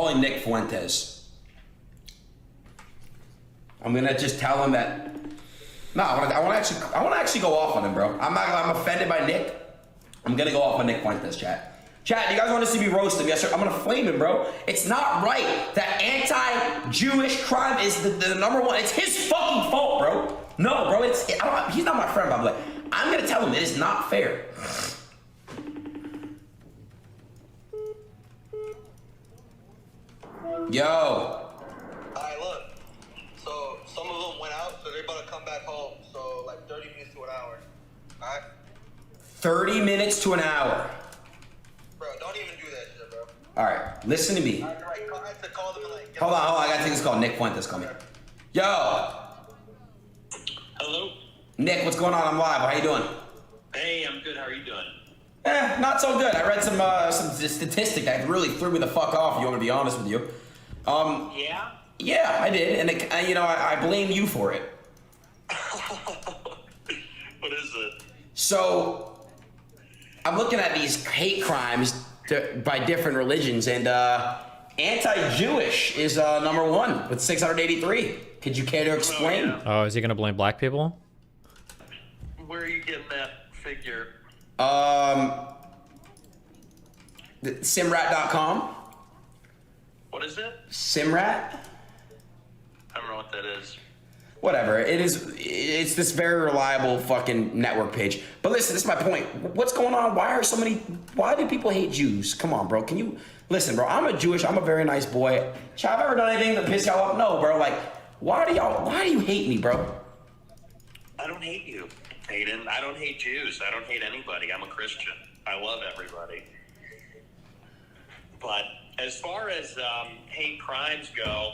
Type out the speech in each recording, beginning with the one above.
calling Nick Fuentes. I'm gonna just tell him that. No, I want to actually go off on him, bro. I'm offended by Nick. I'm gonna go off on Nick Fuentes, chat. Chat, you guys want to see me roast him? Yes, sir. I'm gonna flame him, bro. It's not right that anti-Jewish crime is the number one. It's his fucking fault, bro. No, bro. He's not my friend, by the way. I'm gonna tell him it is not fair. Yo. Alright, look. So some of them went out, so they're about to come back home. So like 30 minutes to an hour. Alright? 30 minutes to an hour. Bro, don't even do that shit, bro. Alright, listen to me. I have to call them and like... Hold on, I gotta take this call. Nick Fuentes, call me. Yo. Hello? Nick, what's going on? I'm live. How you doing? Hey, I'm good. How are you doing? Not so good. I read some statistic that really threw me the fuck off, if you want me to be honest with you. Yeah? Yeah, I did, and I blame you for it. What is it? So, I'm looking at these hate crimes by different religions, and anti-Jewish is number one with 683. Could you care to explain? Oh, yeah. Oh, is he gonna blame black people? Where are you getting that figure? Simrat.com. What is it? Simrat? I don't know what that is. Whatever. It's this very reliable fucking network page. But listen, this is my point. What's going on? Why do people hate Jews? Come on, bro. Can you listen, bro? I'm a very nice boy. Have I ever done anything to piss y'all off? No, bro. Like, why do you hate me, bro? I don't hate you, Adin. I don't hate Jews. I don't hate anybody. I'm a Christian. I love everybody. But as far as hate crimes go,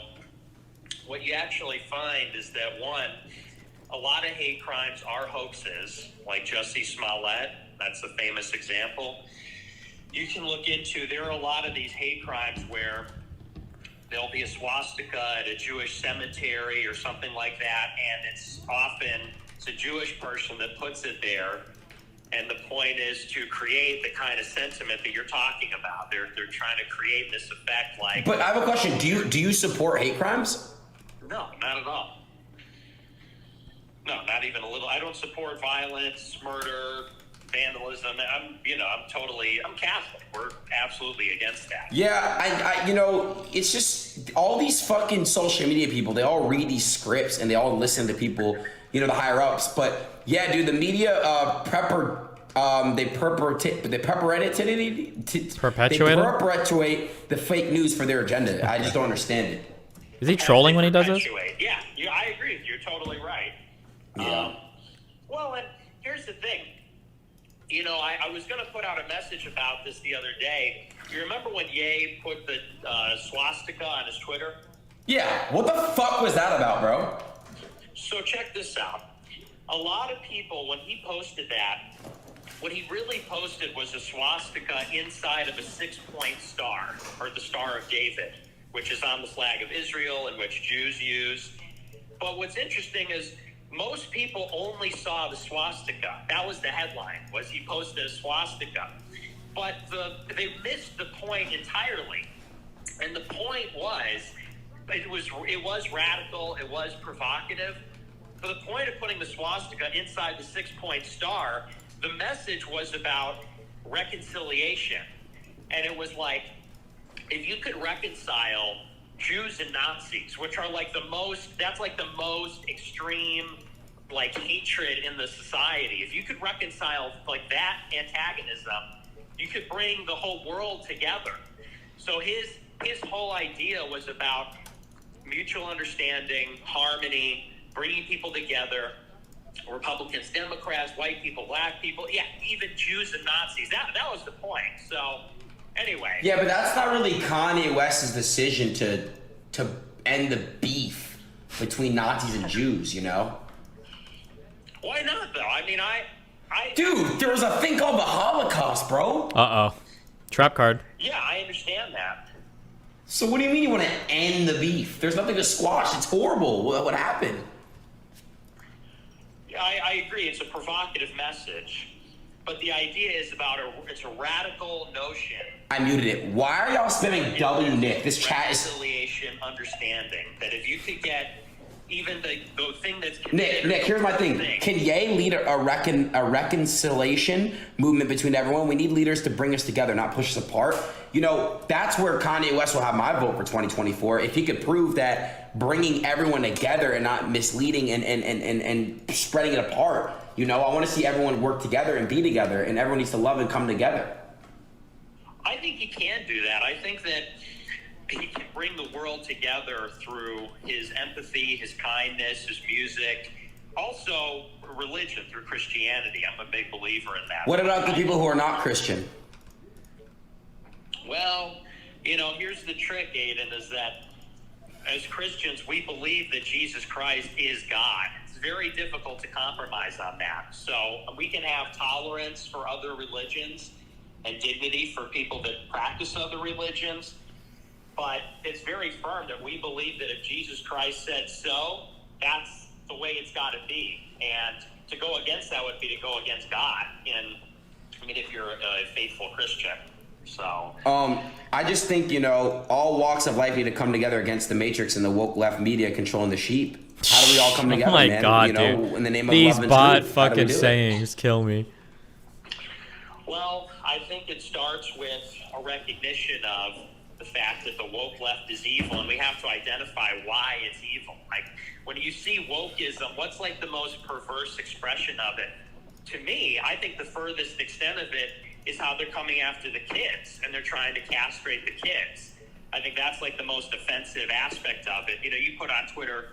what you actually find is that, one, a lot of hate crimes are hoaxes, like Jussie Smollett. That's a famous example. You can look into, there are a lot of these hate crimes where there'll be a swastika at a Jewish cemetery or something like that, and it's a Jewish person that puts it there. And the point is to create the kind of sentiment that you're talking about. They're trying to create this effect like... But I have a question. Do you support hate crimes? No, not at all. No, not even a little. I don't support violence, murder, vandalism. I'm Catholic. We're absolutely against that. Yeah, it's just all these fucking social media people, they all read these scripts and they all listen to people, the higher ups. But yeah, dude, the media they perpetuate the fake news for their agenda. I just don't understand it. Is he trolling when he does this? Yeah, I agree with you. You're totally right. Yeah. Well, and here's the thing. I was going to put out a message about this the other day. You remember when Ye put the swastika on his Twitter? Yeah. What the fuck was that about, bro? So check this out. A lot of people, when he posted that, what he really posted was a swastika inside of a 6-point star, or the Star of David, which is on the flag of Israel and which Jews use. But what's interesting is most people only saw the swastika. That was the headline, was he posted a swastika. But they missed the point entirely. And the point was, it was radical, it was provocative. For the point of putting the swastika inside the 6-point star, the message was about reconciliation. And it was like, if you could reconcile Jews and Nazis, which are like the most extreme, like, hatred in the society. If you could reconcile like that antagonism, you could bring the whole world together. So his whole idea was about mutual understanding, harmony, bringing people together, Republicans, Democrats, white people, black people, yeah, even Jews and Nazis. That was the point. So anyway. Yeah, but that's not really Kanye West's decision to end the beef between Nazis and Jews, Why not, though? I mean, Dude, there was a thing called the Holocaust, bro. Uh-oh. Trap card. Yeah, I understand that. So what do you mean you want to end the beef? There's nothing to squash. It's horrible. What happened? I agree. It's a provocative message. But the idea is it's a radical notion. I muted it. Why are y'all spamming W, Nick? This chat is... Reconciliation, understanding. That if you could get even the thing that's... Nick, here's my thing. Can Ye lead a reconciliation movement between everyone? We need leaders to bring us together, not push us apart. You know, that's where Kanye West will have my vote for 2024. If he could prove that bringing everyone together and not misleading and spreading it apart. You know, I want to see everyone work together and be together, and everyone needs to love and come together. I think he can do that. I think that he can bring the world together through his empathy, his kindness, his music, also religion through Christianity. I'm a big believer in that. What about the people who are not Christian? Well, you know, here's the trick, Adin, is that as Christians, we believe that Jesus Christ is God. It's very difficult to compromise on that. So we can have tolerance for other religions and dignity for people that practice other religions, but it's very firm that we believe that if Jesus Christ said so, that's the way it's got to be. And to go against that would be to go against God. And I mean, if you're a faithful Christian. So I just think, you know, all walks of life need to come together against the matrix and the woke left media controlling the sheep. How do we all come together, Oh my man? God, you know, dude. in the name of These love and bot truth. How do we fucking do it? sayings kill me. Well, I think it starts with a recognition of the fact that the woke left is evil, and we have to identify why it's evil. Like, when you see wokeism, what's like the most perverse expression of it? To me, I think the furthest extent of it is how they're coming after the kids, and they're trying to castrate the kids. I think that's like the most offensive aspect of it. You know, you put on Twitter,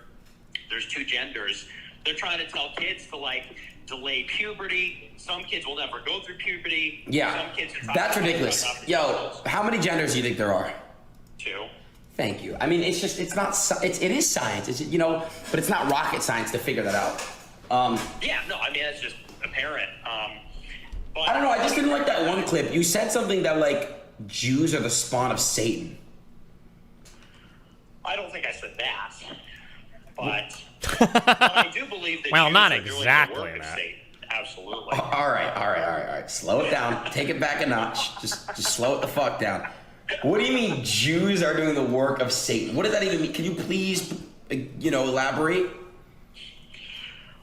there's two genders. They're trying to tell kids to like delay puberty. Some kids will never go through puberty. Yeah, some kids that's ridiculous. Yo, how many genders do you think there are? 2. Thank you. I mean, it's just, it's not, it is science. It's, you know, but it's not rocket science to figure that out. Yeah, no, I mean, that's just apparent. But I don't know. I just didn't like that one clip. You said something that like Jews are the spawn of Satan. I don't think I said that. But I do believe that Well, Jews not are doing exactly the work of that. Satan. Absolutely. All right. Slow it down. Take it back a notch. Just slow it the fuck down. What do you mean Jews are doing the work of Satan? What does that even mean? Can you please, you know, elaborate?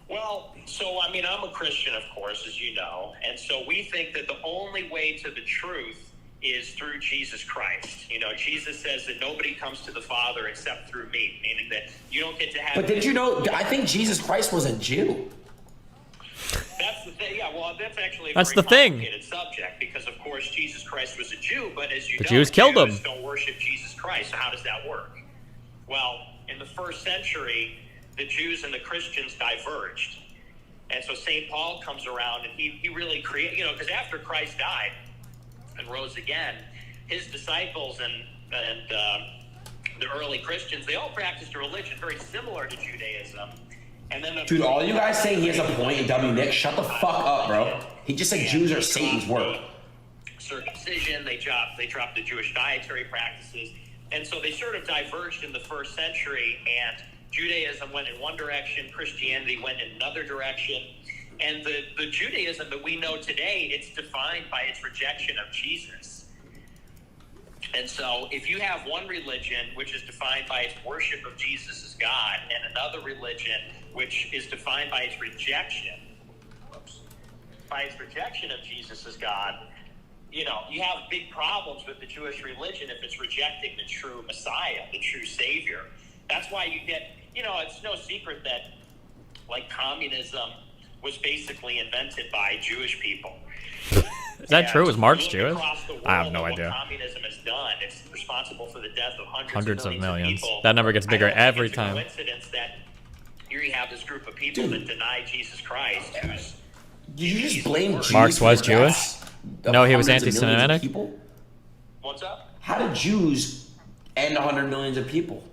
Well, so, I mean, I'm a Christian, of course, as you know. And so we think that the only way to the truth is through Jesus Christ. You know, Jesus says that nobody comes to the Father except through me, meaning that you don't get to have... But did you know, I think Jesus Christ was a Jew. That's the thing. Yeah, well, that's actually a That's very the thing. complicated subject because, of course, Jesus Christ was a Jew, but as you The know, Jews killed him. don't worship Jesus Christ. So how does that work? Well, in the first century, the Jews and the Christians diverged. And so St. Paul comes around and he really created, you know, because after Christ died and rose again, his disciples and the early Christians, they all practiced a religion very similar to Judaism. And then Dude, all you guys saying he has a point in W. Nick, shut the fuck up, bro. He just said Jews are Satan's work. Circumcision, they dropped the Jewish dietary practices. And so they sort of diverged in the first century, and Judaism went in one direction, Christianity went in another direction. And the Judaism that we know today, it's defined by its rejection of Jesus. And so if you have one religion which is defined by its worship of Jesus as God, and another religion which is defined by its rejection of Jesus as God, you know, you have big problems with the Jewish religion if it's rejecting the true Messiah, the true Savior. That's why you get, you know, it's no secret that, like, communism was basically invented by Jewish people. Is that true? Was Marx Jewish? I have no What idea. communism has done, it's responsible for the death of Hundreds of millions. people. That number gets bigger I don't think every it's time. a coincidence that here you have this group of people that deny Jesus Christ. Who's Did you just blame Jews? Marx for was the Jewish? deaths of No, he was hundreds of millions of anti-Semitic? people? what's up? How did Jews end 100 millions of people?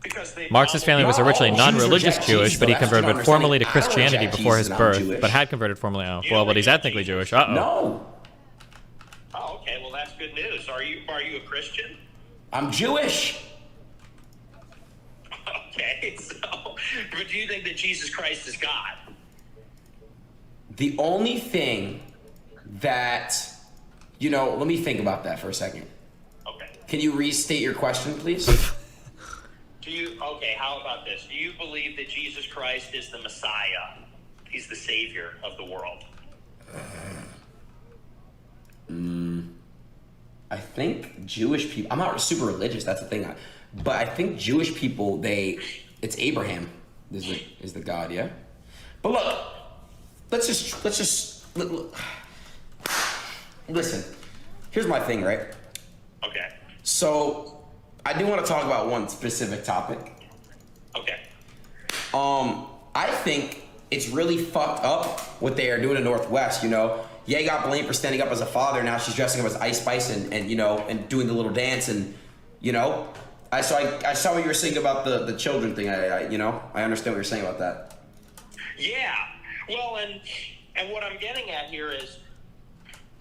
Because they Marx's family was originally No, non-religious Jews reject Jewish, Jesus, but he though. That's what converted I'm formally to understanding. I don't Christianity reject before Jesus his and I'm birth, Jewish. but had converted formally. Oh, You well, don't but he's reject ethnically Jesus? Jewish. Uh-oh. No, Oh, okay. Well, that's good news. Are you a Christian? I'm Jewish. Okay. So, but do you think that Jesus Christ is God? The only thing that, you know, let me think about that for a second. Okay. Can you restate your question, please? Okay, how about this? Do you believe that Jesus Christ is the Messiah? He's the Savior of the world. I think Jewish people, I'm not super religious, that's the thing. But I think Jewish people, it's Abraham is the God, yeah? But look, let's just listen. Here's my thing, right? Okay. So, I do want to talk about one specific topic. Okay. I think it's really fucked up what they are doing in Northwest, you know? Ye got blamed for standing up as a father, now she's dressing up as Ice Spice and you know, and doing the little dance and, you know? I saw what you were saying about the children thing, I you know? I understand what you're saying about that. Yeah. Well, and what I'm getting at here is,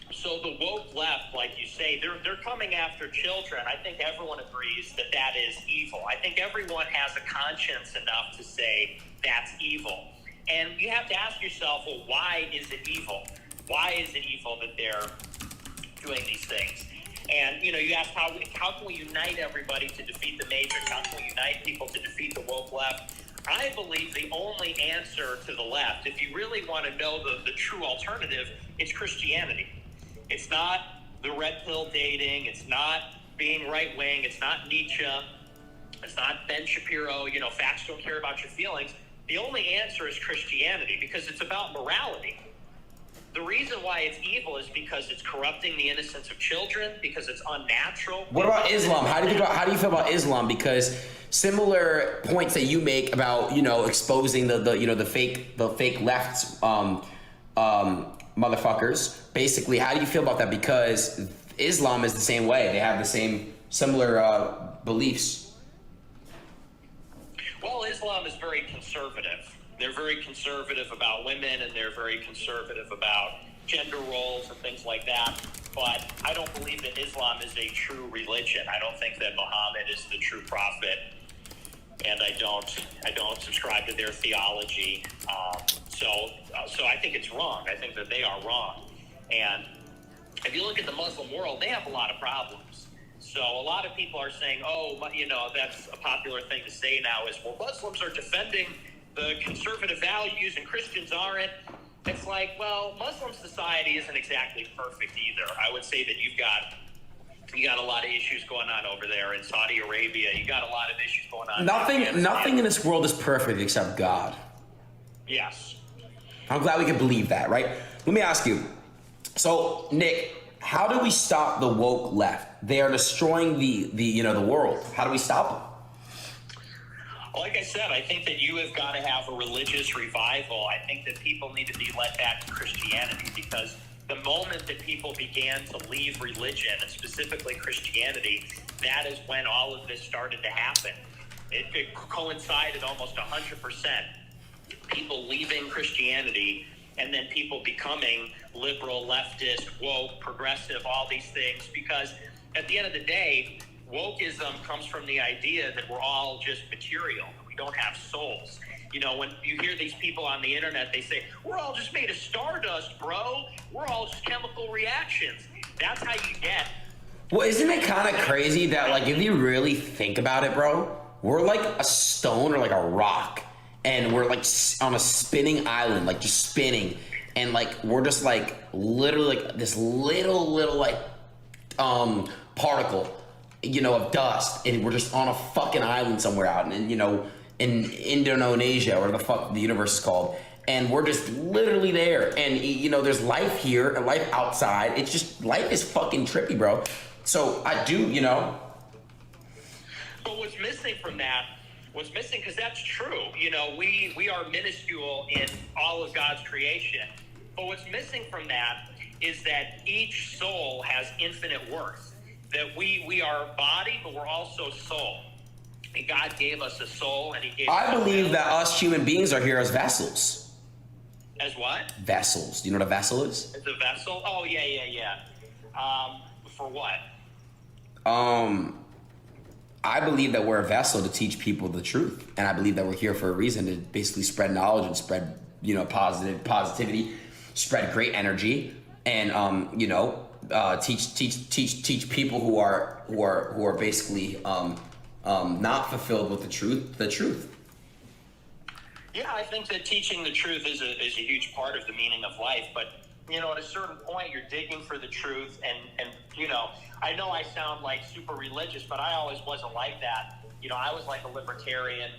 so the woke left, like you say, they're coming after children. I think everyone agrees that that is evil. I think everyone has a conscience enough to say that's evil. And you have to ask yourself, well, why is it evil? Why is it evil that they're doing these things? And, you know, you ask how can we unite everybody to defeat the Matrix? How can we unite people to defeat the woke left? I believe the only answer to the left, if you really want to know the true alternative, it's Christianity. It's not the red pill dating. It's not being right wing. It's not Nietzsche. It's not Ben Shapiro. You know, facts don't care about your feelings. The only answer is Christianity because it's about morality. The reason why it's evil is because it's corrupting the innocence of children, because it's unnatural. What about Islam? How do you feel about Islam? Because similar points that you make about, you know, exposing the fake left motherfuckers. Basically, how do you feel about that? Because Islam is the same way. They have the same similar beliefs. Well, Islam is very conservative. They're very conservative about women, and they're very conservative about gender roles and things like that. But I don't believe that Islam is a true religion. I don't think that Muhammad is the true prophet, and I don't subscribe to their theology. So I think it's wrong. I think that they are wrong. And if you look at the Muslim world, they have a lot of problems. So a lot of people are saying, oh, you know, that's a popular thing to say now is, well, Muslims are defending the conservative values and Christians aren't. It's like, well, Muslim society isn't exactly perfect either. I would say that you got a lot of issues going on over there in Saudi Arabia. You got a lot of issues going on. Nothing in this world is perfect except God. Yes. I'm glad we can believe that, right? Let me ask you. So, Nick, how do we stop the woke left? They are destroying the world. How do we stop them? Like I said, I think that you have got to have a religious revival. I think that people need to be led back to Christianity because the moment that people began to leave religion, and specifically Christianity, that is when all of this started to happen. It coincided almost 100%. People leaving Christianity and then people becoming liberal, leftist, woke, progressive, all these things. Because at the end of the day, wokeism comes from the idea that we're all just material. We don't have souls. You know, when you hear these people on the internet, they say, we're all just made of stardust, bro. We're all just chemical reactions. That's how you get. Well, isn't it kind of crazy that, like, if you really think about it, bro, we're like a stone or like a rock. And we're like on a spinning island, like just spinning. And like, we're just like literally like this little like particle, you know, of dust. And we're just on a fucking island somewhere out in, you know, in Indonesia or the fuck the universe is called. And we're just literally there. And, you know, there's life here and life outside. It's just, life is fucking trippy, bro. So I do, you know. But what's missing from that, because that's true. You know, we are minuscule in all of God's creation. But what's missing from that is that each soul has infinite worth. That we are body, but we're also soul. And God gave us a soul, and He gave us I believe that us human beings are here as vessels. As what? Vessels. Do you know what a vessel is? As a vessel? Oh, yeah. For what? I believe that we're a vessel to teach people the truth. And I believe that we're here for a reason to basically spread knowledge and spread, you know, positivity. spread great energy and teach people who are basically not fulfilled with the truth. Yeah, I think that teaching the truth is a huge part of the meaning of life. But, at a certain point, you're digging for the truth. And I know I sound like super religious, but I always wasn't like that. I was like a libertarian.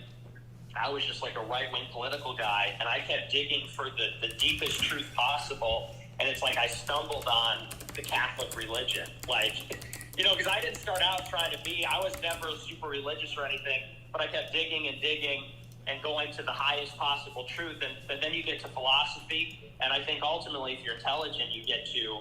I was just like a right-wing political guy. And I kept digging for the deepest truth possible. And it's like I stumbled on the Catholic religion. Because I didn't start out trying to be, I was never super religious or anything, but I kept digging and digging and going to the highest possible truth. And then you get to philosophy. And I think ultimately, if you're intelligent, you get to...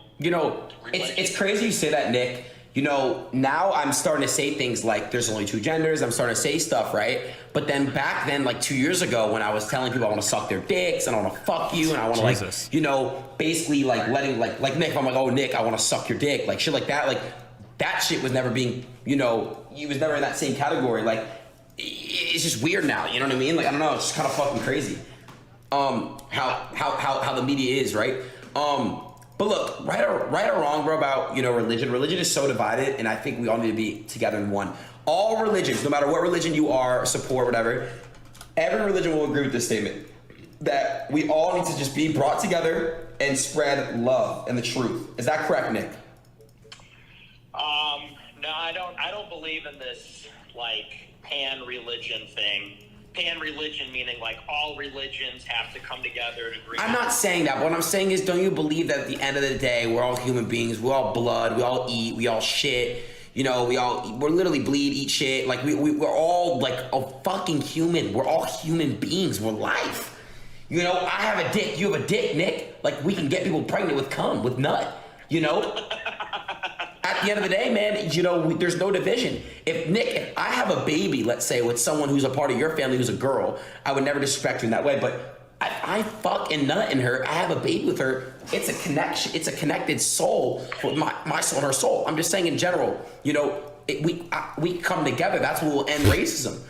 It's crazy you say that, Nick. Now I'm starting to say things like there's only two genders. I'm starting to say stuff, right? But then back then, like 2 years ago, when I was telling people I want to suck their dicks and I want to fuck you and I want to basically like letting like Nick, if I'm like, oh, Nick, I want to suck your dick, like shit like that shit was never being, he was never in that same category. Like, it's just weird now. You know what I mean? Like, I don't know. It's just kind of fucking crazy. How the media is, right? But look, right or wrong, bro, about, religion. Religion is so divided, and I think we all need to be together in one. All religions, no matter what religion you are, support, whatever, every religion will agree with this statement, that we all need to just be brought together and spread love and the truth. Is that correct, Nick? No, I don't believe in this, pan-religion thing. Pan-religion meaning all religions have to come together and agree. I'm not saying that. What I'm saying is, don't you believe that at the end of the day, we're all human beings, we're all blood, we all eat, we all shit, we're literally bleed, eat shit. We're all a fucking human. We're all human beings. We're life. I have a dick, you have a dick, Nick. We can get people pregnant with cum, with nut, At the end of the day, man, there's no division. If I have a baby, let's say, with someone who's a part of your family who's a girl, I would never disrespect her in that way. But I fuck and nut in her. I have a baby with her. It's a connection. It's a connected soul with my soul and her soul. I'm just saying in general, we come together. That's what will end racism.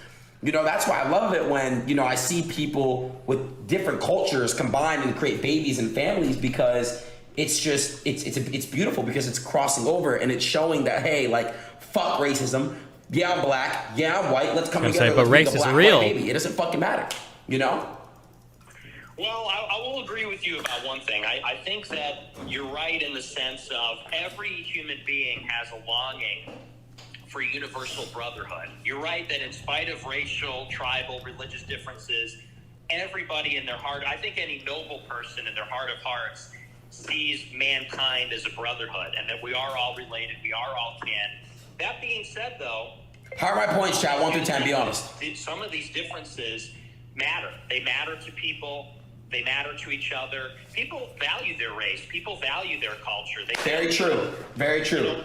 That's why I love it when, I see people with different cultures combine and create babies and families, because it's just, it's beautiful, because it's crossing over and it's showing that, hey, fuck racism. Yeah, I'm black. Yeah, I'm white. Let's come together. But race is real. Baby. It doesn't fucking matter, Well, I will agree with you about one thing. I think that you're right in the sense of every human being has a longing for universal brotherhood. You're right that in spite of racial, tribal, religious differences, everybody in their heart, I think any noble person in their heart of hearts sees mankind as a brotherhood, and that we are all related, we are all kin. That being said, though... How are my points, chat? 1 through 10, be honest. Some of these differences matter. They matter to people. They matter to each other. People value their race. People value their culture. Very true. Very true.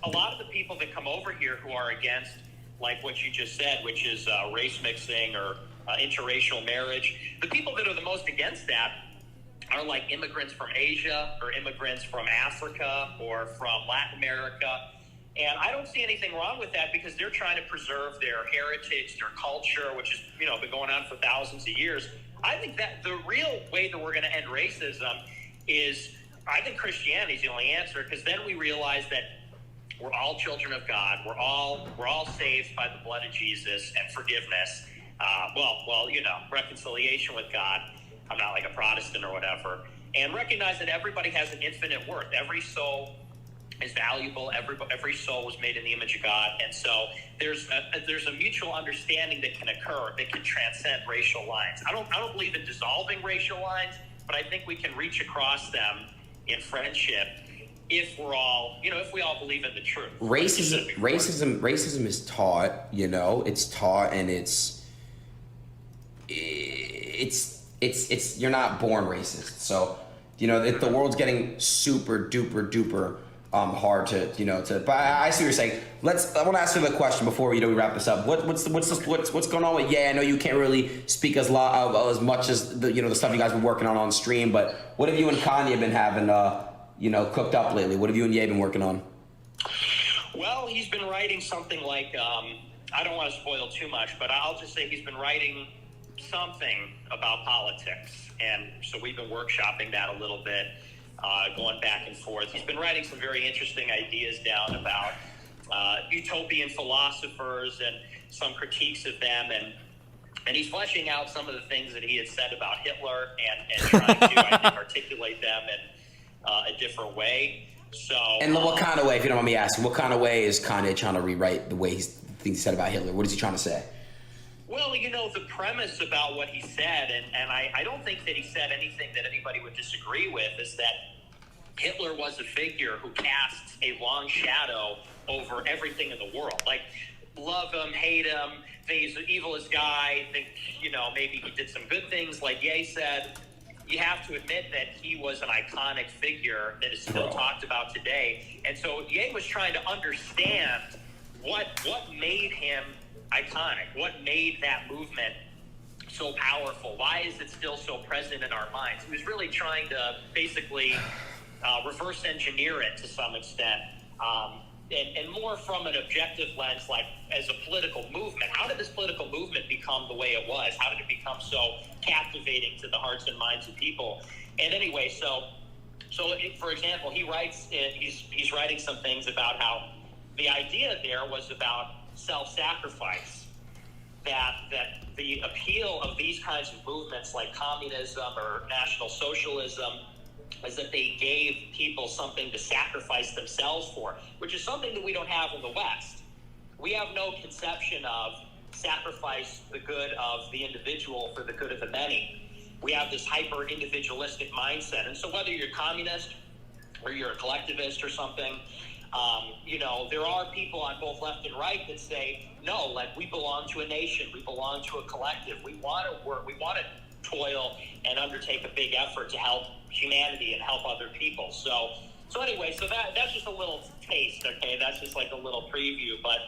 A lot of the people that come over here who are against, what you just said, which is race mixing or interracial marriage, the people that are the most against that are immigrants from Asia or immigrants from Africa or from Latin America. And I don't see anything wrong with that, because they're trying to preserve their heritage, their culture, which has been going on for thousands of years. I think that the real way that we're going to end racism is, I think Christianity is the only answer, because then we realize that we're all children of God. We're all saved by the blood of Jesus and forgiveness. Reconciliation with God. I'm not like a Protestant or whatever. And recognize that everybody has an infinite worth. Every soul is valuable. Every soul was made in the image of God. And so there's a mutual understanding that can occur, that can transcend racial lines. I don't believe in dissolving racial lines, but I think we can reach across them in friendship if we're all, if we all believe in the truth. Racism is taught, it's taught, and it's you're not born racist. So, the world's getting super duper hard to, but I see what you're saying. I want to ask you the question before we wrap this up. What's going on with? Yeah, I know you can't really speak as much as the stuff you guys been working on stream, but what have you and Kanye been having cooked up lately? What have you and Ye been working on? Well, he's been writing something I don't want to spoil too much, but I'll just say he's been writing something about politics. And so we've been workshopping that a little bit, going back and forth. He's been writing some very interesting ideas down about utopian philosophers and some critiques of them. And he's fleshing out some of the things that he had said about Hitler and trying to, I think, articulate them in a different way. So, and what kind of way, if you don't mind me asking, what kind of way is Kanye trying to rewrite the way things he said about Hitler? What is he trying to say? Well, you know, the premise about what he said, and I don't think that he said anything that anybody would disagree with, is that Hitler was a figure who casts a long shadow over everything in the world. Like, love him, hate him, think he's the evilest guy, think, you know, maybe he did some good things, like Ye said. You have to admit that he was an iconic figure that is still talked about today. And so Ye was trying to understand what made him iconic, what made that movement so powerful. Why is it still so present in our minds? He was really trying to basically reverse engineer it to some extent, and more from an objective lens, like as a political movement. How did this political movement become the way it was? How did it become so captivating to the hearts and minds of people? And anyway, so for example, he writes, he's writing some things about how the idea there was about self-sacrifice, that the appeal of these kinds of movements like communism or National Socialism is that they gave people something to sacrifice themselves for, which is something that we don't have in the West. We have no conception of sacrifice the good of the individual for the good of the many. We have this hyper-individualistic mindset. And so whether you're communist or you're a collectivist or something, you know, there are people on both left and right that say, no, like, we belong to a nation, we belong to a collective, we want to work, we want to toil and undertake a big effort to help humanity and help other people. So anyway, so that's just a little taste, okay? That's just like a little preview. But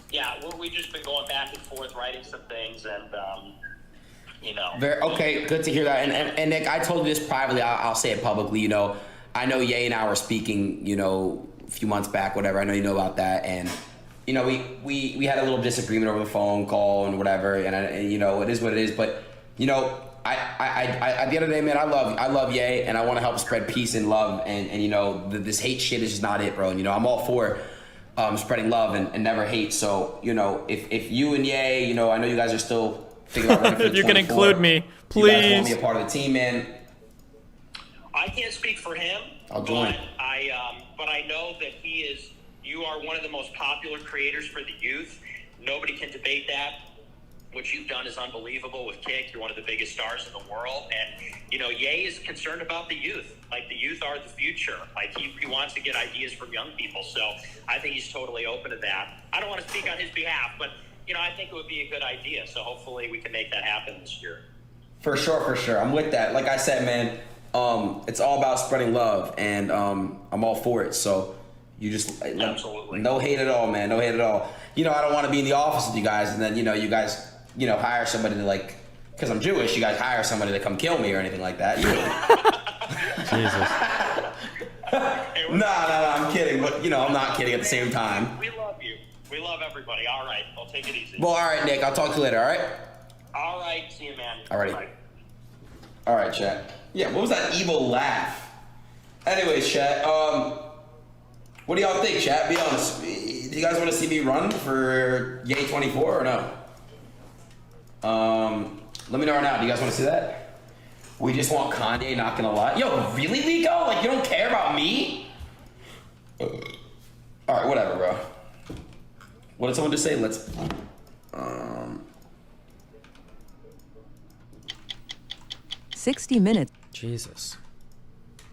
yeah, we've just been going back and forth, writing some things, and you know. Okay, good to hear that. And Nick, I told you this privately. I'll say it publicly. You know, I know Ye and I were speaking, you know, a few months back, whatever. I know you know about that, and you know, we had a little disagreement over the phone call and whatever, and you know, it is what it is. But you know, I at the end of the day, man, I love Ye, and I want to help spread peace and love, and you know, this hate shit is just not it, bro. And you know, I'm all for spreading love and never hate. So you know, if you and Ye, you know, I know you guys are still thinking about running for the You can include me, please. You guys want me a part of the team, man. I can't speak for him. I'll join. But I know that you are one of the most popular creators for the youth. Nobody can debate that. What you've done is unbelievable with Kick. You're one of the biggest stars in the world. And, you know, Ye is concerned about the youth. Like, the youth are the future. Like, he wants to get ideas from young people. So I think he's totally open to that. I don't want to speak on his behalf, but, you know, I think it would be a good idea. So hopefully we can make that happen this year. For sure. I'm with that. Like I said, man, it's all about spreading love, and I'm all for it. So you just absolutely no hate at all, man. No hate at all. You know, I don't want to be in the office with you guys, and then you know, you guys, you know, hire somebody to, like, because I'm Jewish, you guys hire somebody to come kill me or anything like that. Jesus. No, I'm kidding, but you know, I'm not kidding at the same time. We love you. We love everybody. All right, I'll take it easy. Well, all right, Nick. I'll talk to you later. All right. All right. See you, man. All right. Bye. All right, chat. Yeah, what was that evil laugh? Anyways, chat. What do y'all think, chat? Be honest. Do you guys want to see me run for Ye 24 or no? Let me know right now. Do you guys want to see that? We just want Kanye, not gonna lie. Yo, really, Lico? Like, you don't care about me? Alright, whatever, bro. What did someone just say? Let's... 60 minutes. Jesus.